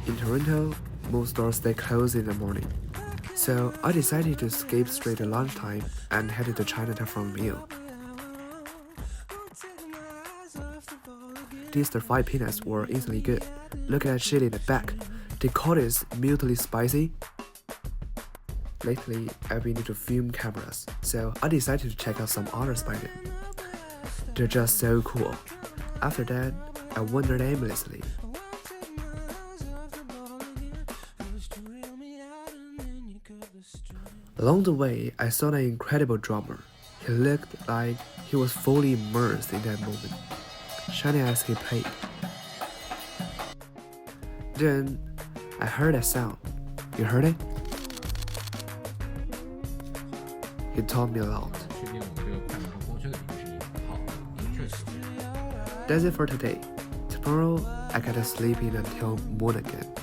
In Toronto, most stores stay closed in the morning. So I decided to skip straight to lunchtime and headed to Chinatown for a meal. These stir-fried peanuts were instantly good. Look at that chili in the back. They call it mildly spicy. Lately, I've been into film cameras, so I decided to check out some others by them. They're just so cool. After that, I wondered aimlessly. Along the way, I saw an incredible drummer. He looked like he was fully immersed in that moment, shining as he played. Then, I heard that sound. You heard it? He taught me a lot. That's it for today. Tomorrow, I gotta sleep in until moon again.